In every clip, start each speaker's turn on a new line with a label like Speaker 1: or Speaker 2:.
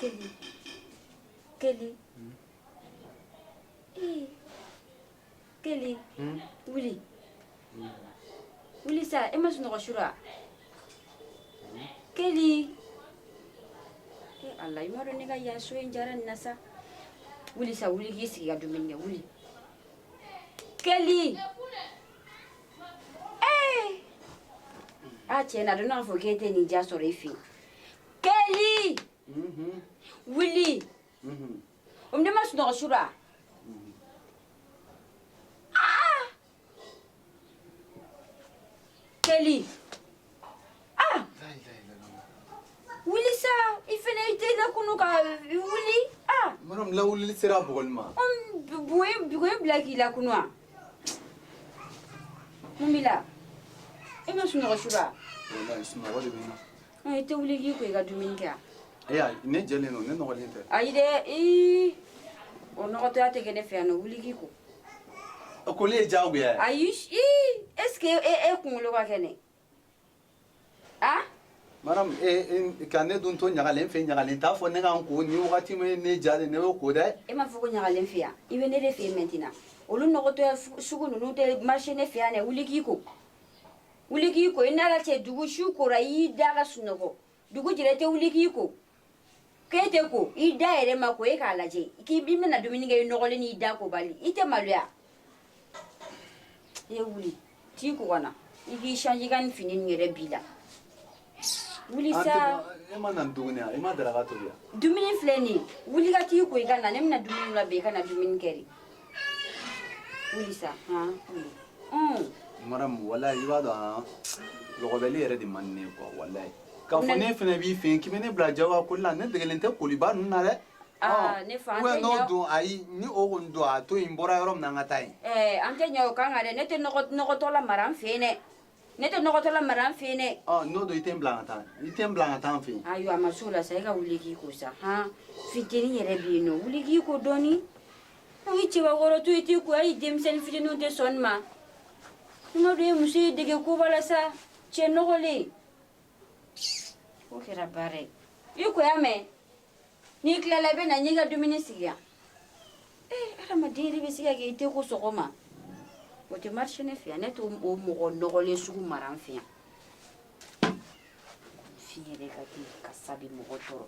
Speaker 1: Kelly. Kelly. Kelly. Willy. Willy sa, e ma sunɔgɔ sura. Kelly. Allah, i ma dɔn ne ka yan so in diyara nin na sa. Willy sa, Willy k'i sigi ka dumuni kɛ, Willy. Kelly. Tiɲɛ na a dɔn n'a fɔ k'e tɛ nin diya sɔrɔ i fɛ yen. Kelly. Willy. O ne ma sunɔgɔ sura. Kelly. Willy sa, i fɛnɛ i tɛ la kunu ka Willy.
Speaker 2: Madame, la Willy sera bɔgɔlima.
Speaker 1: Bugoye bila k'i la kunu wa? Mun b'i la? E ma sunɔgɔ sura?
Speaker 2: Wallahi sunɔgɔ de bɛ n na.
Speaker 1: I tɛ wuli k'i ko i ka dumuni kɛ wa?
Speaker 2: Ne jɛlen don, ne nɔgɔlen tɛ.
Speaker 1: Ayi dɛ, o nɔgɔtɔya tɛ kɛ ne fɛ yan nɔ, wuli k'i ko.
Speaker 2: O koli ye diyagoya ye.
Speaker 1: Ayi, est-ce que e kunkolo ka kɛnɛ?
Speaker 2: Madame, ka ne dun to ɲagalen fɛ ɲagalen t'a fɔ ne ka n ko ni wagati min ne jalen ne bɛ ko dɛ.
Speaker 1: E ma fɔ ko ɲagalen fɛ yan, i bɛ ne de fɛ yen maintenant. Olu nɔgɔtɔya sugu ninnu tɛ marché ne fɛ yan dɛ, wuli k'i ko. Wuli k'i ko, i n'ala cɛ dugu su kora i y'i da ka sunɔgɔ. Dugu jɛra i tɛ wuli k'i ko. K'e tɛ ko, i da yɛrɛ ma ko e k'a lajɛ. K'i bɛna dumuni kɛ i nɔgɔlen n'i da ko bali. I tɛ maloya. E wuli, t'i ko ka na. I k'i changer i ka nin fini nin yɛrɛ b'i la. Wuli sa.
Speaker 2: E ma na tuguni wa? E ma daraka tobi wa?
Speaker 1: Dumuni filɛ nin ye. Wuli ka t'i ko i ka na. Ne bɛna dumuni labɛn i ka na dumuni kɛ de. Wuli sa. Wuli.
Speaker 2: Madame, wallahi i b'a dɔn lɔgɔbɛli yɛrɛ de man di ne ye quoi wallahi. K'a fɔ ne fɛnɛ b'i fɛ yen k'i bɛ ne bila jagoya koli la ne degelen tɛ koliba ninnu na dɛ.
Speaker 1: Ne fa an tɛ ɲɛ.
Speaker 2: n'o don ayi ni o kɔni don a to yen bɔra yɔrɔ min na an ka taa yen.
Speaker 1: An tɛ ɲɛ o kan kan dɛ. Ne tɛ nɔgɔtɔ la mara an fɛ yen dɛ. Ne tɛ nɔgɔtɔ la mara an fɛ yen dɛ.
Speaker 2: N'o don i tɛ n bila an ka taa. I tɛ n bila an ka taa an fɛ yen.
Speaker 1: Ayiwa a ma s'o la sa e ka wuli k'i ko sa. Fitinin yɛrɛ bɛ yen nɔ wuli k'i ko dɔɔni. I cɛbakɔrɔ to i t'i ko hali denmisɛnnin fitininw tɛ sɔn nin ma. I ma dɔn e muso y'i dege koba la sa. Cɛ nɔgɔlen. O kɛra baara ye. I ko y'a mɛn. N'i tilala i bɛ na n y'i ka dumuni sigi yan. Adamaden yɛrɛ bɛ se ka kɛ i tɛ ko sɔgɔma. O tɛ marché ne fɛ yan. Ne t'o mɔgɔ nɔgɔlen sugu mara an fɛ yan. F'i yɛrɛ ka kɛ kasa bɛ mɔgɔ tɔɔrɔ.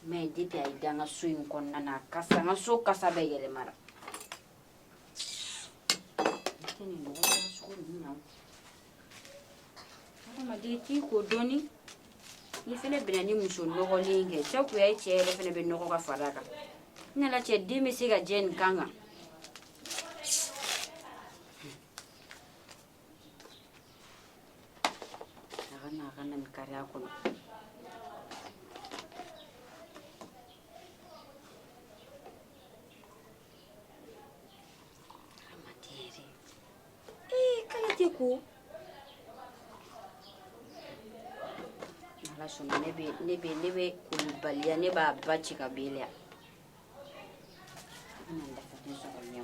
Speaker 1: Mais depuis a y'i da n ka so in kɔnɔna na kasa n ka so kasa bɛɛ yɛlɛmara. Ne tɛ nin nɔgɔya sugu ninnu na. Adamaden t'i ko dɔɔni. Ni fɛnɛ bɛnna ni muso nɔgɔlen kɛ jagoya i cɛ yɛrɛ fɛnɛ bɛ nɔgɔ ka fara a kan. Ne la cɛ den bɛ se ka jɛ nin kan kan. A ka na nin kari a kɔnɔ. Adamaden yɛrɛ. K'ale tɛ ko. Ala sɔnna ne bɛ kolibaliya ne b'a ba ci ka bɛɛ la. N bɛna dafaden sɔrɔ ɲɛ.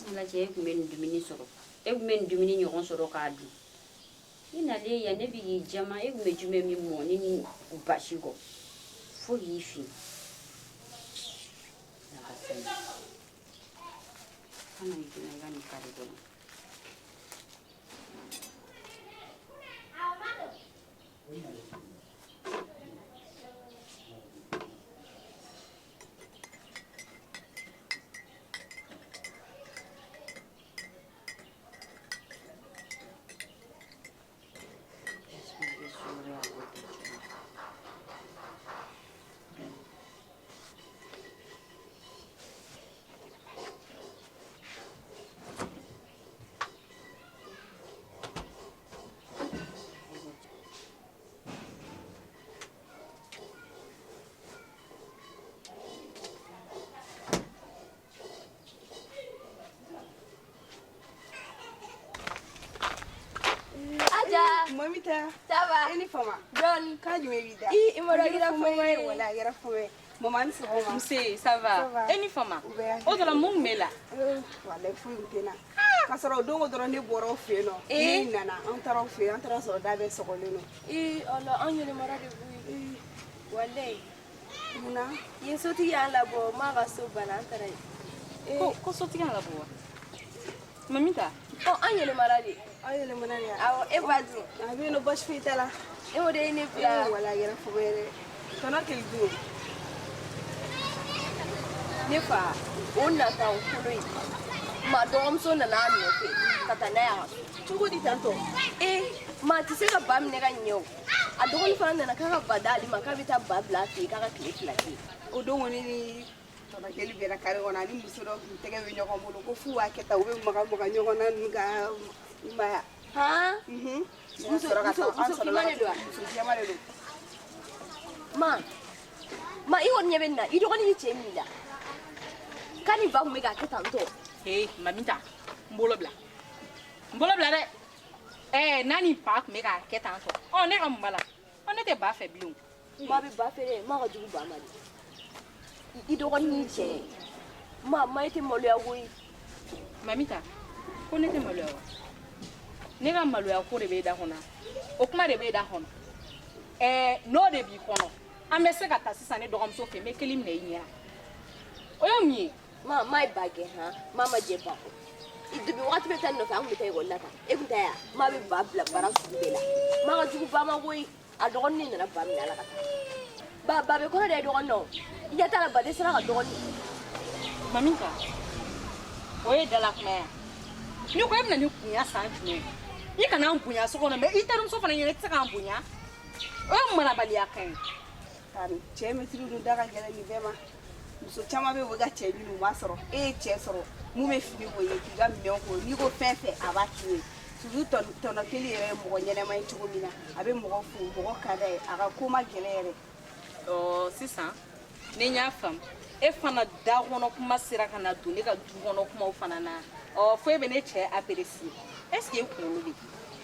Speaker 1: Ala cɛ e tun bɛ nin dumuni sɔrɔ. E tun bɛ nin dumuni ɲɔgɔn sɔrɔ k'a dun. I nalen yan ne bɛ k'i jama e tun bɛ jumɛn min mɔni ni basi kɔ fo k'i fin. Kana i tɛna i ka nin kari kɔnɔ.
Speaker 3: Mamita,
Speaker 4: ça va?
Speaker 3: Ini fama.
Speaker 4: John,
Speaker 3: Quand je me vis là.
Speaker 4: il me regarde fumé.
Speaker 3: Voilà, il y a fumé. Maman, c'est bon.
Speaker 4: Mse, ça va?
Speaker 3: Ça va.
Speaker 4: Eni fama.
Speaker 3: Ouvert.
Speaker 4: O de la mung mela.
Speaker 3: Voilà, il faut une tena. Ka sɔrɔ o don o dɔrɔn ne bɔra o fɛ yen nɔ. Ni nana an taara o fɛ yen an taara sɔrɔ da bɛɛ sɔgɔlen don.
Speaker 4: Allah an yɛlɛmara de b'u ye. Walayi.
Speaker 3: Munna?
Speaker 4: Yen sotigi y'an labɔ maa ka so banna an taara yen.
Speaker 5: Ko sotigi y'an labɔ wa? Mamita.
Speaker 4: An yɛlɛmara de.
Speaker 3: Aw yɛlɛmana de.
Speaker 4: Awɔ e ba dun.
Speaker 3: A bɛ yen nɔ baasi foyi t'a la.
Speaker 4: E o de ye ne bila.
Speaker 3: Wala a kɛra fɔlɔ yɛrɛ. Tɔnɔ k'i dun.
Speaker 4: Ne fa o nata o kolo in maa dɔgɔmuso nana a nɔfɛ ka taa n'a ye a ka so.
Speaker 3: Cogo di tantɔ?
Speaker 4: Maa tɛ se ka ba minɛ ka ɲɛ o a dɔgɔnin fana nana k'a ka ba d'ale ma k'a bɛ taa ba bila a fɛ yen k'a ka tile 2 kɛ yen.
Speaker 3: O don kɔni ni tɔnɔ kɛli bɛnna kare kɔnɔ ani muso dɔ tun tɛgɛ bɛ ɲɔgɔn bolo ko f'u b'a kɛ tan u bɛ maga maga ɲɔgɔn na ninnu ka i ma ye.
Speaker 4: Han
Speaker 3: Muso jɛman de don wa? Muso jɛman de don.
Speaker 4: Ma i kɔni ɲɛ bɛ nin na i dɔgɔnin y'i cɛ min la k'a ni ba tun bɛ k'a kɛ tantɔ.
Speaker 5: Mamita, n bolo bila dɛ. N'a ni ba tun bɛ k'a kɛ tan tɔ. Ne ka mun b'a la? Ne tɛ ba fɛ bilen.
Speaker 4: Ma bɛ ba fɛ dɛ, ma ka jugu ba ma de. I dɔgɔnin y'i cɛ. Ma i tɛ maloya koyi.
Speaker 5: Mamita, ko ne tɛ maloya wa? Ne ka maloya ko de b'e da kɔnɔ. O kuma de b'e da kɔnɔ. N'o de b'i kɔnɔ. An bɛ se ka taa sisan ne dɔgɔmuso fɛ n bɛ kelen minɛ i ɲɛ. O ye mun ye?
Speaker 4: Ma ye ba gɛn han, ma jɛ ba kɔ. Depuis wagati bɛ taa nin nɔfɛ an tun bɛ taa ekɔli la tan. E tun tɛ yan, ma bɛ ba bila bara sugu bɛɛ la. Ma ka jugu ba ma koyi. A dɔgɔnin nana ba minɛ a la ka taa. Ba bɛ kɔrɔ de ye dɔgɔnin na o. I ɲɛ t'a la ba dɛsɛra ka dɔgɔnin.
Speaker 5: Mamita, o ye dala kuma ye. Ni ko e bɛna ni bonya san jumɛn? I kana an bonya so kɔnɔ mɛ i terimuso fana ɲɛna i tɛ se k'an bonya. O ye marabaliya kan ye.
Speaker 3: Tari cɛ mɛtiri dun da ka gɛlɛn nin bɛɛ ma. Muso caman bɛ yen u bɛ ka cɛ ɲini u m'a sɔrɔ e ye cɛ sɔrɔ mun bɛ fini ko ye k'i ka minɛnw ko n'i ko fɛn fɛn a b'a k'i ye surtout tɔnɔ kelen yɛrɛ ye mɔgɔ ɲɛnɛma ye cogo min na a bɛ mɔgɔ fo mɔgɔ ka d'a ye a ka ko ma gɛlɛn yɛrɛ.
Speaker 5: Sisan ne y'a faamu e fana da kɔnɔ kuma sera ka na don ne ka du kɔnɔ kumaw fana na fo e bɛ ne cɛ apprécier est-ce que e kunkolo bɛ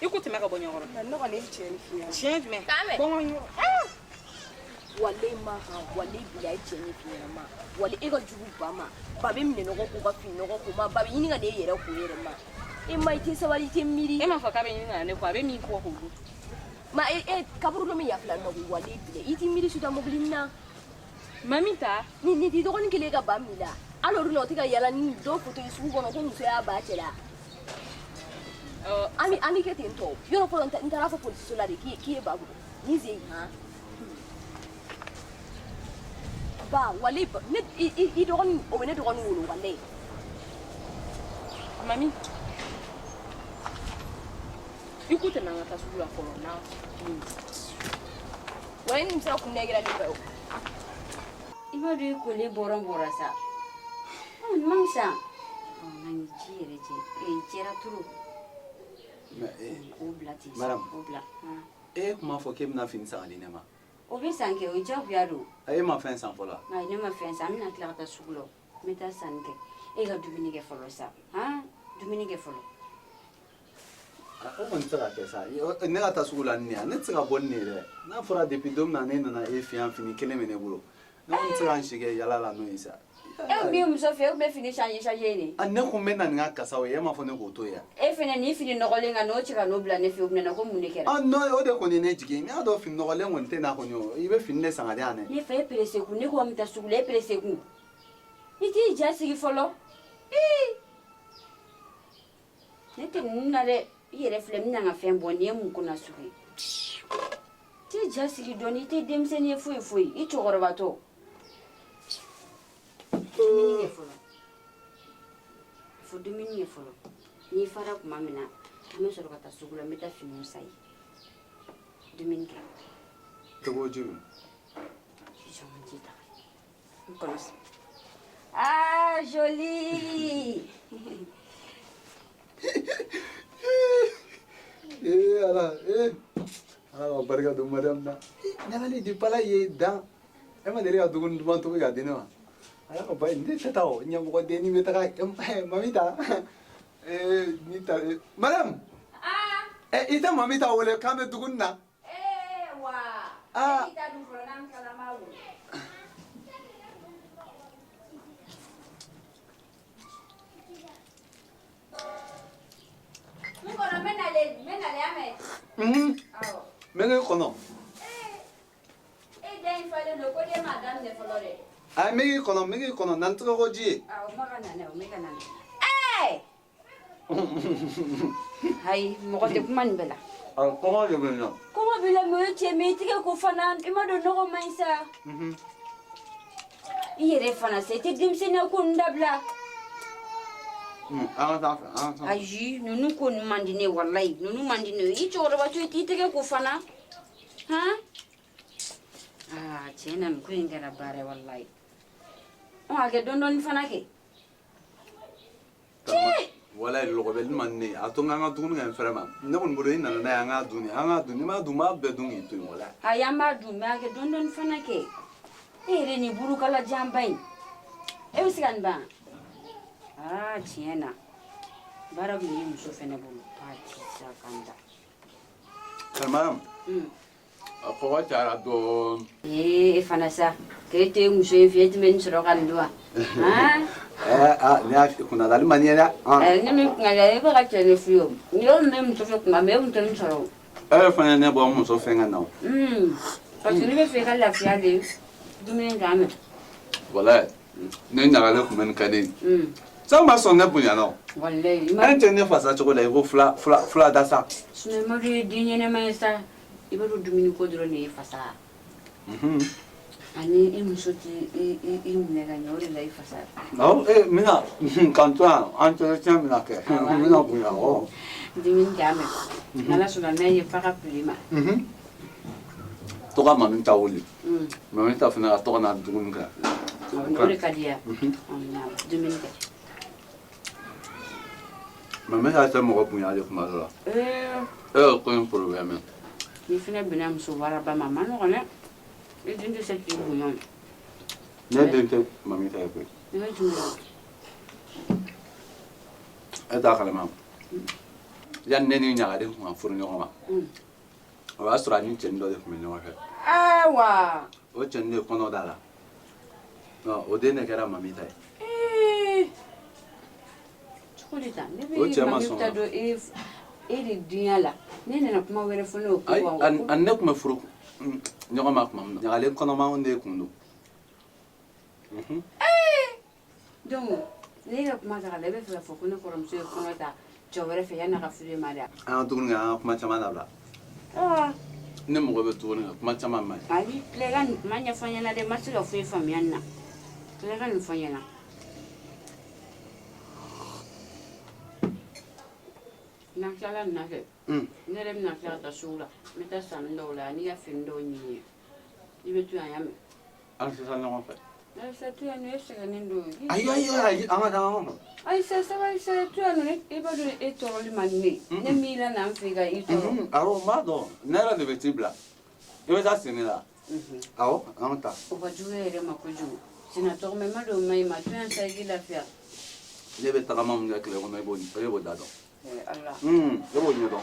Speaker 5: i ko tɛmɛ ka bɔ ɲɔgɔn kɔrɔ.
Speaker 3: Ne kɔni ye tiɲɛ ni f'i ɲɛna.
Speaker 5: Tiɲɛ jumɛn?
Speaker 4: K'an wale ma han wale bila cɛ ni f'i ɲɛna ma wale e ka jugu ba ma ba bɛ minɛ nɔgɔ ko ka fini nɔgɔ ko ma ba bɛ ɲini ka ne yɛrɛ ko yɛrɛ ma e ma i tɛ sabali i tɛ miiri.
Speaker 5: E m'a fɔ k'a bɛ ɲini ka ne ko a bɛ min kɔ k'o dun.
Speaker 4: Ma kaburu dɔ min yafila nɔ ko wale bila i tɛ miiri suta mobili na.
Speaker 5: Mamita
Speaker 4: ni ti dɔgɔnin kelen ka ba min la hali olu la o tɛ ka yala ni dɔw foto ye sugu kɔnɔ ko muso y'a ba cɛ la. An bɛ kɛ ten tɔ yɔrɔ fɔlɔ n taara fɔ polisiso la de k'i ye ba bolo ni ze han. Ba wale ne i dɔgɔnin o bɛ ne dɔgɔnin wolo wale.
Speaker 5: Mami i ko tɛ n'an ka taa sugu la fɔlɔ n'a
Speaker 4: wale ni sera kun nɛgɛra ne fɛ o.
Speaker 1: I b'a dɔn i kolen bɔra sa. Man sa. N'an ci yɛrɛ cɛ cɛra turu. K'o bila ten.
Speaker 2: Madame.
Speaker 1: K'o bila.
Speaker 2: E kuma fɔ k'e bɛna fini san ka di ne ma.
Speaker 1: O bɛ san kɛ o ye diyagoya don.
Speaker 2: E ma fɛn san fɔlɔ.
Speaker 1: Ayi ne ma fɛn san an bɛna tila ka taa sugu la n bɛ taa sanni kɛ e ka dumuni kɛ fɔlɔ sa dumuni kɛ fɔlɔ.
Speaker 2: O kɔni tɛ se ka kɛ sa ne ka taa sugu la ni ne ne tɛ se ka bɔ ni ne dɛ n'a fɔra depuis don min na ne nana e fɛ yan fini kelen bɛ ne bolo ne kɔni tɛ se ka n si kɛ yala la n'o ye sa.
Speaker 1: E min ye muso fɛ e tun bɛ fini changer ne.
Speaker 2: Ne kun bɛ na nin ka kasaw ye e m'a fɔ ne k'o to yan.
Speaker 1: E fɛnɛ ni fini nɔgɔlen ka n'o cɛ ka n'o bila ne fɛ o bɛna ko mun de kɛra.
Speaker 2: Non o de kɔni ye ne jigin n'i y'a dɔn fini nɔgɔlen kɔni tɛ n'a kɔni o i bɛ fini de san ka di yan dɛ.
Speaker 1: Ne fɛ e perese kun ne ko an bɛ taa sugu la e perese kun i t'i ja sigi fɔlɔ ne tɛ ninnu na dɛ i yɛrɛ filɛ n bɛna n ka fɛn bɔ nin ye mun ko na sugu ye t'i ja sigi dɔɔni i tɛ denmisɛnnin ye foyi foyi i cɛkɔrɔba tɔ dumuni kɛ fɔlɔ fo dumuni kɛ fɔlɔ n'i fara tuma min na an bɛ sɔrɔ ka taa sugu la n bɛ taa finiw san ye dumuni kɛ.
Speaker 2: Cogo juru.
Speaker 1: Ah, jolie!
Speaker 2: Ala ka barika don madame na. Ɲagali di pala ye dan. E ma deli ka dumuni duman tobi ka di ne ma. Ala ka bayi n tɛ taa o ɲɛmɔgɔ den ni bɛ taga Mamita. Ni ta madame. I tɛ Mamita wele k'an bɛ dumuni na.
Speaker 1: Wa. bale no ko de madame de flore.
Speaker 2: Ai megi kono nan to ko ji.
Speaker 1: Ah, o magana ne, o megana. Eh! Hai, mo ko de man bela.
Speaker 2: Al ko je bena.
Speaker 1: Comment bela mo che me tige ko fana, ima do no ko maisa. Ire fana se te dim se na ko ndabla. Aji, nunu ko mandine wallahi, nunu mandine I choro ba tu ti tige ko fana. Ha? Ah, chena mi ko ingara bare wallahi. O age don fana ke.
Speaker 2: Wala logo bel manne atonga nga dunu nga frema ne kon bodo ina na nga duni ma duma be dungi tu wala
Speaker 1: Aya ma du ma age don fana ke. Ere ni buru kala jambai. E wisikan ba. Ah, chena. Bara mi muso fene bulu pati sakanda.
Speaker 2: kalmam ko wa tara do
Speaker 1: Fana sa. Kete muso e fiet men soro kan dua. Ha?
Speaker 2: ne a kuna dal maniera
Speaker 1: Ne mi ngale e ba ka tele fio. Yo me muso fe kuma me un tren soro.
Speaker 2: fana ne bo mo so fenga na
Speaker 1: Parce que ni be fe ka la fiale. Dumine game.
Speaker 2: wala ne nyagale kuma ne kadi sama so ne bunya no
Speaker 1: Wallahi.
Speaker 2: an te ne fasa choko la go fla da sa
Speaker 1: Sune ma ri dinye ne ma sa. Iba do dumine ko dro ne fasa. Ani I muso ti I ne ga nyori la fasa.
Speaker 2: no mina kanto an te chamina ke mina bunya o
Speaker 1: Dumine game. Nala suna ne ye faka plima.
Speaker 2: to ka mamin tawuli mamin ta fana to na dugun ka
Speaker 1: Ore kadia. Na dumine ke.
Speaker 2: mamin ta ta mo bunya le kuma la ko un problème
Speaker 1: Ni fina bina muso wara ba mama no ne. E dinde se ti bu non.
Speaker 2: ne dente mamin ta ko
Speaker 1: Ne tu.
Speaker 2: eta kala mam yan ne ni nyaga de ma furu nyoma ma wa sura ni chen do de kuma nyoma ka
Speaker 1: Awa.
Speaker 2: o chen ne kono dala no o de ne kara mamin ta
Speaker 1: Chokolita. Ne
Speaker 2: O
Speaker 1: be
Speaker 2: cɛ ma
Speaker 1: mami
Speaker 2: sɔn
Speaker 1: ta
Speaker 2: wa?
Speaker 1: do e de dunya la. Ne nana kuma wɛrɛ fɔ ne o ko
Speaker 2: ai
Speaker 1: wa.
Speaker 2: an ne kuma furu nyoma kuma nyagale kono ma onde kundu
Speaker 1: Donc ne ka kuma ta la be fɛ ka fɔ ko ne kɔrɔmuso ye kɔnɔ ta cɛ wɛrɛ fɛ yan'a ka furu ma da.
Speaker 2: an tugun ga kuma chama na bla ne mo be tugun ga kuma chama ma
Speaker 1: Ayi tile ka nin kuma ɲɛfɔ n ɲɛna dɛ ma se ka foyi faamuya nin na. Tile ka nin fɔ n ɲɛna. N'an tilala nin na kɛ. Ne yɛrɛ bɛna tila ka taa sugu la. N bɛ taa sanni dɔw la n'i ka fini dɔw ɲini ye. I bɛ to yan y'a mɛn.
Speaker 2: an se sa nyoma fa
Speaker 1: Ayisa to yan nɔ e sɛgɛnnen don.
Speaker 2: ai an ga
Speaker 1: Ayisa sabali sa to yan nɔ e b'a dɔn e tɔɔrɔli man di ne ye. Ne m'i la na n fɛ ka i tɔɔrɔ.
Speaker 2: aro ma do ne ra de be tibla e be ta sini la awo an ta
Speaker 1: O ka jugu e yɛrɛ ma kojugu. Sina tɔgɔmɛ ma don ma i ma to yan sa i k'i lafiya.
Speaker 2: ne be tagama mun ga kile ko na bo da do
Speaker 1: Ala.
Speaker 2: e bo nyodo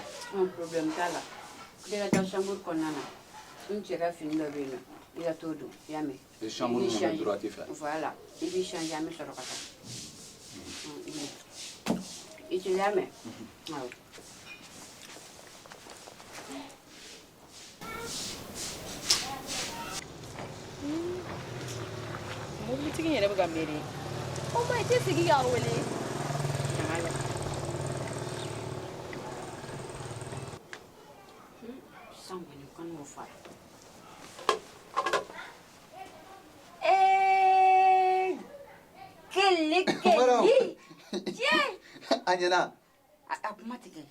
Speaker 1: Problème t'a la. Ne ka taa chambre kɔnɔna na. N cɛ ka fini dɔ bɛ yen nɔ. I ka t'o don i y'a mɛn.
Speaker 2: e chambre mo na droit ti fa
Speaker 1: Voilà. I b'i changer an bɛ sɔrɔ ka taa. I tɛ y'a mɛn. Awɔ.
Speaker 5: Mobilitigi yɛrɛ bɛ ka miiri.
Speaker 4: O ma i tɛ sigi k'a wele.
Speaker 1: San kɔni kan'o fara. Kele kele. Tiɲɛ.
Speaker 2: an ɲɛna
Speaker 1: A kuma tigɛ.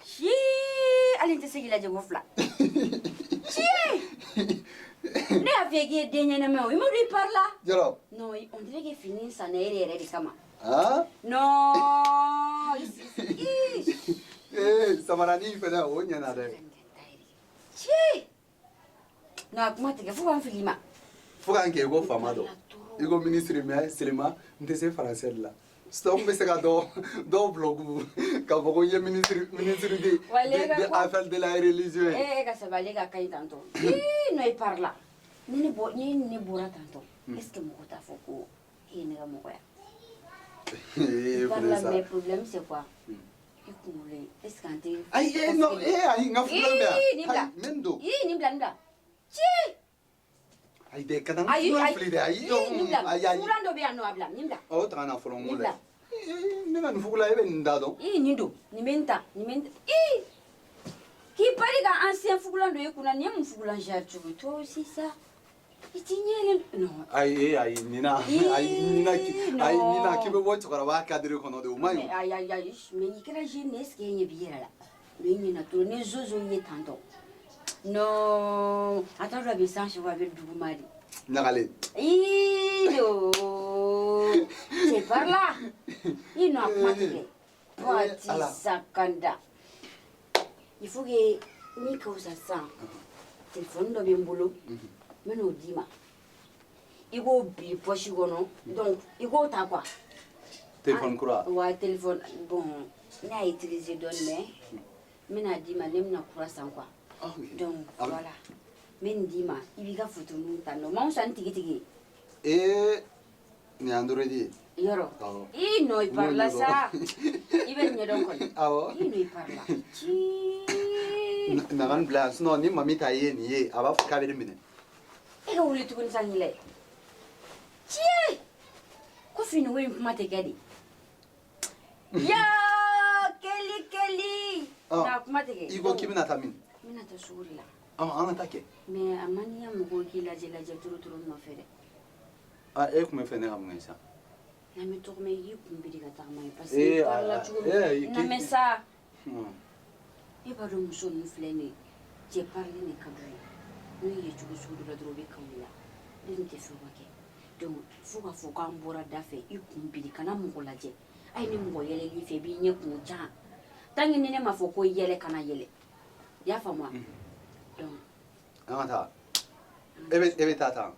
Speaker 1: Hali n tɛ se k'i lajɛ ko fila. Tiɲɛ. Ne y'a f'i ye k'i ye den ɲɛnɛma ye o. I m'o dɔn i pari la.
Speaker 2: jaro
Speaker 1: Non, on dirait que fini san na e yɛrɛ de kama.
Speaker 2: ah
Speaker 1: Non.
Speaker 2: samarani fana o ɲɛna dɛ
Speaker 1: Tiɲɛ. Non, a kuma tigɛ fo k'an fili i ma.
Speaker 2: fo k'an kɛ i ko faama dɔ i ko ministre mais selima n tɛ se français de la sinon n bɛ se ka dɔw blogu k'a fɔ ko n ye ministre de affaires de la religion ye
Speaker 1: Ka sabali ka kaɲi tantɔ. Non, i pari la. Ni ne bɔra tantɔ. Est-ce que mɔgɔ t'a fɔ ko e ye ne ka mɔgɔ ye? Par là, mais problème c'est quoi? I kunkolo est-ce que an tɛ.
Speaker 2: ayi non ayi n ka fula bɛ yan
Speaker 1: Nin bila.
Speaker 2: min don
Speaker 1: Nin bila nin bila. Ci.
Speaker 2: Ay de kadang
Speaker 1: Ayi,
Speaker 2: fulan
Speaker 1: ayi.
Speaker 2: fili de ayi.
Speaker 1: Nimda.
Speaker 2: Ay ay.
Speaker 1: Fulan do be anno ablam. Nimda.
Speaker 2: O ta na fulon ngule.
Speaker 1: Nimda.
Speaker 2: Ni kan fugula ebe ndado.
Speaker 1: Nindo. Nimenta. Ki pari ka ancien fulan do yekuna ni mu fulan jartu to si ça. Itinyele no.
Speaker 2: Ay nina. Ay nina kibe wocho kara wa kadiri kono de umayo.
Speaker 1: Ay mais ni kera jeunesse ke nye biera la. Ni na to ne zozo ni tanto. No, attends, je vais changer avec du mari.
Speaker 2: Nakale.
Speaker 1: C'est par là. Il n'a pas de Pati sakanda. Il faut que ni cause ça. Téléphone do bien boulot. Mais no dima. Il go bi poche gono. Donc, il go ta quoi?
Speaker 2: Téléphone kura.
Speaker 1: Ouais, téléphone bon, n'a utilisé donne mais n'a dit ma nem na kura sans quoi. Donc voilà. Mendima, il y a photo nous tano. Mon santi tigi.
Speaker 2: Ni androidi.
Speaker 1: Yoro. Il no parla ça. Il vient donc.
Speaker 2: Awo.
Speaker 1: Il no parla.
Speaker 2: Na kan blas no ni mami ta ye ni ye aba ka be mine.
Speaker 1: E ko wuli tukun sanile. Tie. Ko finu we mate gadi. Ya Kelly. Na kumate ge.
Speaker 2: Igo kimina tamin.
Speaker 1: Mina ta surila.
Speaker 2: Ama take.
Speaker 1: Mais amani ya mugo gila jela turu no fere.
Speaker 2: Kuma fe ne kam ngisa.
Speaker 1: Na me tourme yi kumbiri ka tamai parce que parla toujours. Na me ça. E ba do muso nu flene. Je parle ne kadri. No ye chugo sudu la drobe kamula. Din te so wake. Donc fuga fuga mbora dafe i kumbiri kana mugo laje. Ai ni mugo yele li fe bi nye ku ja. Tangi ne ma foko yele kana yele. Ya fa moi. Donc
Speaker 2: Amata. Ebe tata.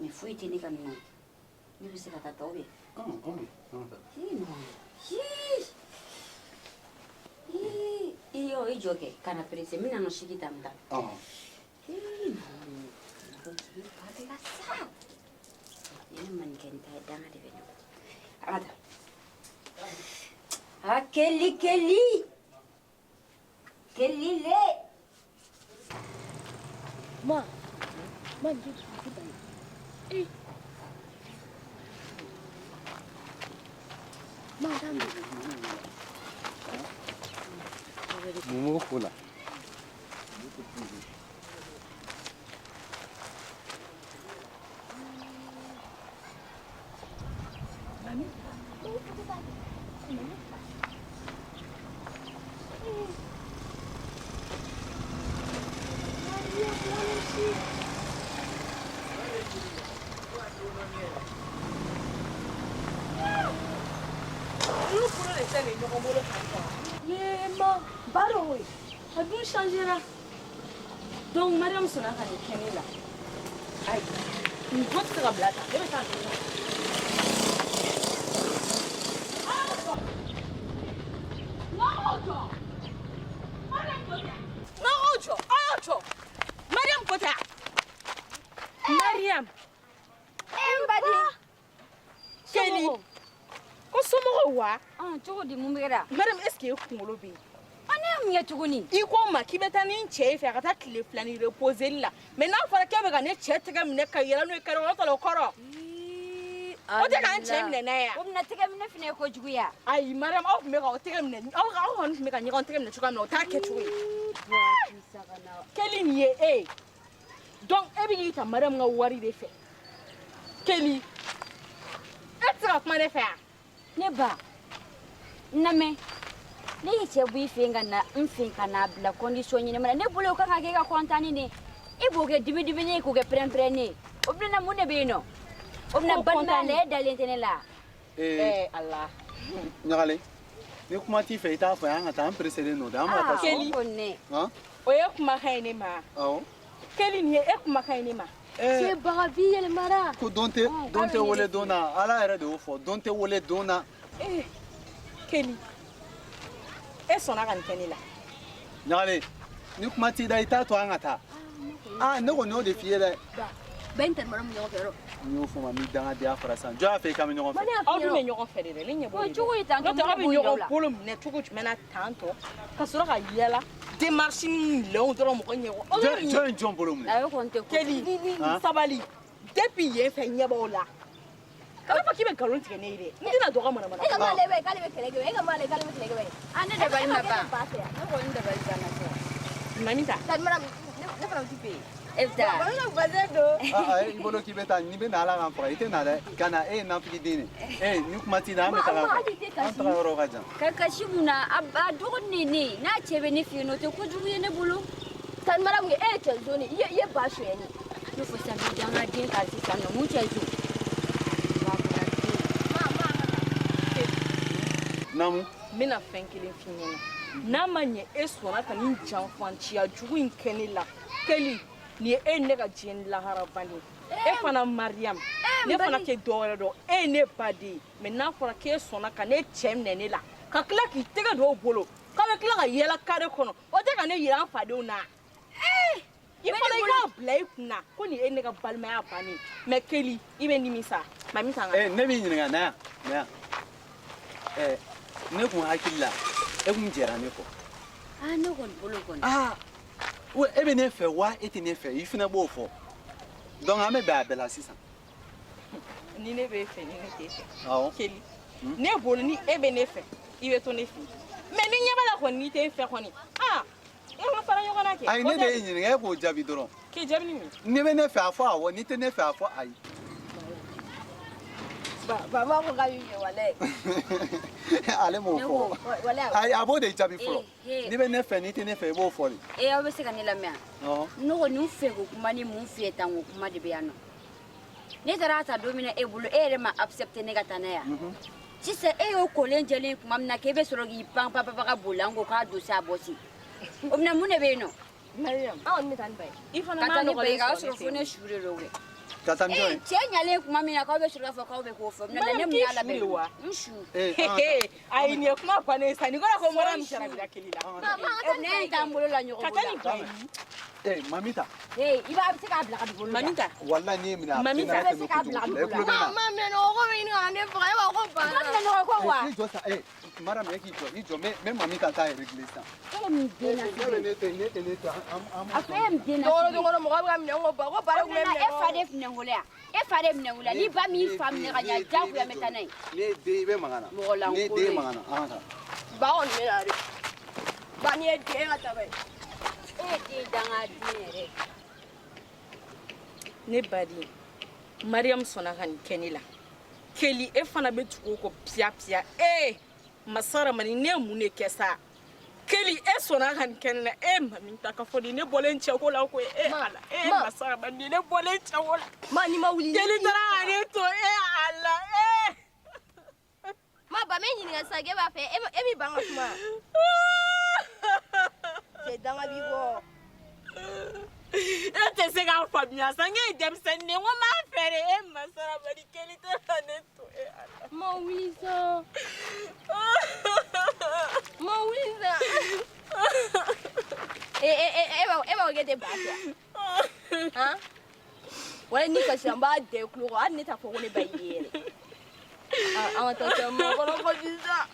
Speaker 1: Mais faut être né comme nous. Nous c'est la tata obe.
Speaker 2: Oui. Amata.
Speaker 1: Iyo ijoke kana prese mina no shikita mda. Ini man kenta danga de beno. Ada. Kelly. Kelly le.
Speaker 4: Ma, je suis Madame.
Speaker 2: Mumu kula.
Speaker 5: Donc, Mariam sonna ka nin kɛnɛ la. Ayi, nin ko tɛ se ka bila tan. Ne bɛ taa nin na. Mariam ko tɛ. Mariam.
Speaker 1: Mbadi.
Speaker 5: Kelly. Ko somɔgɔw wa?
Speaker 1: Cogo di mun bɛ kɛra?
Speaker 5: Mariam, est-ce que e kunkolo bɛ yen?
Speaker 1: Ne mun ye tuguni?
Speaker 5: I ko n ma k'i bɛ taa ni n cɛ ye fɛ ka taa tile fila ni reposeli la mais n'a fɔra k'e bɛ ka ne cɛ tɛgɛ minɛ ka yɛlɛ n'o ye kari kɔnɔ o tɔla o kɔrɔ o tɛ k'an cɛ minɛ n'a ye
Speaker 1: o bɛna tɛgɛ minɛ fana ye kojugu ya?
Speaker 5: ayi Mariam, aw tun bɛ ka o tɛgɛ minɛ aw kɔni tun bɛ ka ɲɔgɔn tɛgɛ minɛ cogoya min na o t'a kɛcogo ye Kelly nin ye e donc e bɛ k'i ta Mariam ka wari de fɛ Kelly e tɛ se ka kuma ne fɛ yan
Speaker 1: Ne ba namɛ ne y'i cɛ bɔ i fɛ ka na n fɛ ka n'a bila condition ɲɛnama na ne bolo o kan ka kɛ ka content ne i b'o kɛ dibi-dibini ye k'o kɛ pɛrɛn-pɛrɛn ye o bɛna mun de bɛ yen nɔ o bɛna balimaya la e dalen tɛ ne la
Speaker 5: Allah
Speaker 2: Ɲagale. Ni kuma t'i fɛ i t'a fɔ an ka taa an pereselen don de an b'a taa so.
Speaker 5: Kelly. O ye kumakan ye ne ma
Speaker 2: Awɔ.
Speaker 5: Kelly nin ye e kumakan ye ne ma
Speaker 4: Sebaga bi yɛlɛmara.
Speaker 2: Ko don tɛ wele don na Ala yɛrɛ de y'o fɔ don tɛ wele don na.
Speaker 5: Kelly e sɔnna ka nin kɛ ne la
Speaker 2: Ɲagale. Ni kuma t'i da i t'a to an ka taa. Ne kɔni y'o de f'i ye dɛ.
Speaker 4: Bɛɛ n tɛmɛ mu ɲɔgɔn fɛ yɔrɔ.
Speaker 2: N y'o fɔ ma ni dangadenya fara san jɔn y'a fɛ i ka bɛ ɲɔgɔn fɛ.
Speaker 5: aw dun bɛ ɲɔgɔn fɛ de dɛ ne ɲɛ b'o de
Speaker 1: cogo ye tan
Speaker 5: n'o tɛ aw bɛ ɲɔgɔn bolo minɛ cogo jumɛn na tan tɔ ka sɔrɔ ka yɛlɛ démarche ni lɛnw dɔrɔn mɔgɔ ɲɛ wa
Speaker 2: jɔn jɔn bolo minɛ
Speaker 1: a bɛ kɔni tɛ ko
Speaker 5: Kelly ni sabali depuis yen fɛ ɲɛ b'o la kana fɔ k'i bɛ nkalon tigɛ ne ye dɛ n tɛna dɔgɔ mana mana
Speaker 4: e ka m'ale bɛ k'ale bɛ kɛlɛ kɛ e ka m'ale k'ale bɛ kɛlɛ kɛ
Speaker 1: a ne dabali ma ban
Speaker 4: ba fɛ
Speaker 1: ne kɔni dabali banna sa
Speaker 5: Mamita
Speaker 4: tadi mana ne fana ti pe
Speaker 1: e bɛ taa
Speaker 3: Bana bazɛ don.
Speaker 2: I bolo k'i bɛ taa ni bɛ na ala k'an faga i tɛ na dɛ ka na e ye nafigi den de ni kuma t'i la an bɛ taga an taga yɔrɔ ka jan
Speaker 1: ka kasi mun na a dɔgɔnin ne n'a cɛ bɛ ne fɛ yen nɔ o tɛ kojugu ye ne bolo
Speaker 4: tadi mana mun e ye cɛ zoni i ye ba suyɛni
Speaker 1: ne fɔ sisan n bɛ an ka den ka sisan nɔ mun cɛ zo
Speaker 2: namu
Speaker 5: n bɛna fɛn kelen f'i ɲɛna n'a ma ɲɛ e sɔnna ka nin janfanciya jugu in kɛ ne la Kelly ni ye e ne ka diɲɛ ni lahara bani e fana Mariam ne fana tɛ dɔwɛrɛ dɔn e ye ne baden ye mais n'a fɔra k'e sɔnna ka ne cɛ minɛ ne la ka tila k'i tɛgɛ don o bolo k'a bɛ tila ka yɛlɛ kare kɔnɔ o tɛ ka ne yira an fadenw na i fana i k'a bila i kunna ko nin ye ne ka balimaya bannen mais Kelly i bɛ nimisa Mamita n ka
Speaker 2: ne b'i ɲininka na yan ne kun hakili la e kun jɛra ne kɔ
Speaker 1: ne kɔni bolo kɔni
Speaker 2: e bɛ ne fɛ wa e tɛ ne fɛ i fana b'o fɔ donc an bɛ bɛn a bɛɛ la sisan
Speaker 5: ni ne b'e fɛ ni ne t'e fɛ
Speaker 2: awɔ
Speaker 5: Kelly ne bolo ni e bɛ ne fɛ i bɛ to ne fɛ mais ni ɲɛ b'a la kɔni n'i tɛ n fɛ kɔni e ma fara ɲɔgɔn na kɛ
Speaker 2: ayi ne de ye ɲininka e k'o jaabi dɔrɔn
Speaker 5: k'i jaabi ni mun
Speaker 2: ni bɛ ne fɛ a fɔ awɔ ni tɛ ne fɛ a fɔ ayi
Speaker 4: baba ko k'a b'i fɛ walayi
Speaker 2: ale m'o fɔ
Speaker 4: walayi
Speaker 2: ayi a b'o de jaabi fɔlɔ ni bɛ ne fɛ ni tɛ ne fɛ i b'o fɔ de
Speaker 1: aw bɛ se ka ne lamɛn ne kɔni n fɛ ko kuma ni mun f'i ye tan ko kuma de bɛ yan nɔ ne taara ta don min na e bolo e yɛrɛ ma accepter ne ka taa n'a ye sisan e y'o kolen jɛlen kuma min na k'e bɛ sɔrɔ k'i pan pan ka boli an ko k'a dosi a bɔsi o bɛna mun de bɛ yen nɔ
Speaker 5: Mariam
Speaker 4: aw ni taa ni ba ye
Speaker 5: i fana
Speaker 1: ka
Speaker 5: ma
Speaker 1: taa ni ba ye
Speaker 5: nɔgɔlen
Speaker 1: k'a
Speaker 5: sɔrɔ
Speaker 1: sɔrɔ fo ne su de don dɛ
Speaker 2: ka taa ni jɔn ye
Speaker 1: cɛ ɲalen kuma min na k'aw bɛ sɔrɔ k'a fɔ k'aw bɛ k'o fɔ o bɛna ne mun y'a labɛn
Speaker 5: wa
Speaker 1: n su
Speaker 5: ayi nin ye kuma bannen sa nin kɔrɔ ko Mariam jarabira Kelly la
Speaker 1: ne ye t'an bolo la ɲɔgɔn
Speaker 5: ka taa ni ba ye
Speaker 2: Mamita
Speaker 1: i b'a bɛ se k'a bila ka dugu la
Speaker 5: Mamita
Speaker 2: wallahi ni minɛ a
Speaker 5: Mamita
Speaker 2: tɛna
Speaker 1: bɛ se
Speaker 2: tɛmɛ
Speaker 1: k'a
Speaker 2: kojugu
Speaker 1: bila
Speaker 2: e tulo bɛ na
Speaker 4: ma mɛ nɔgɔ ko bɛ ɲini ka ne faga e b'a ko ba
Speaker 1: ka minɛ ɲɔgɔn kɔ wa
Speaker 2: i jɔ sa Mariam e k'i jɔ mɛ Mamita t'a régler sisan
Speaker 1: e ye min den na
Speaker 2: ne tɛ ne tɛ
Speaker 1: a fɔ e ye min den na
Speaker 4: dɔgɔnɔ dɔgɔnɔ mɔgɔ bɛ ka minɛ ko ba ko ba de kun bɛ minɛ
Speaker 1: e fa de minɛ wolo yan e fa de minɛ wolo ni ba min fa minɛ ka ɲɛ diyagoya n bɛ taa n'a ye
Speaker 2: ne den i bɛ mankan na
Speaker 1: Mɔgɔ lankolon
Speaker 2: ne den
Speaker 1: ye.
Speaker 2: mankan na an ka taa
Speaker 4: ba kɔni bɛ na de ba ni ye den ka taa ye
Speaker 1: e ye den danga den yɛrɛ
Speaker 5: ne baden Mariam sɔnna ka nin kɛ ne la Kelly e fana bɛ tugu o kɔ piya piya Masara mani ne mun de kɛ sa Kelly e sɔnna ka nin kɛ ne la Mamita ka fɔ ne bɔlen cɛ ko la ko ala Masara mani ne bɔlen cɛ ko la
Speaker 4: ma ni ma wuli
Speaker 5: Kelly taara ka ne to ala
Speaker 4: ma ba mɛ ɲininka sisan k'e b'a fɛ e b'i ban ka kuma cɛ danga b'i bɔ
Speaker 5: e tɛ se k'a faamuya sa n ye denmisɛnnin ye n ko n b'a fɛ de Masara mani Kelly taara ka ne to ala
Speaker 4: ma wuli sa ma wuli sa e b'a kɛ tɛ ba fɛ han wala ni kasi an b'a da i tulo kɔ hali ne t'a fɔ ko ne ba y'i ye yɛrɛ an ka taa cɛ mɔgɔkɔrɔ ko sisan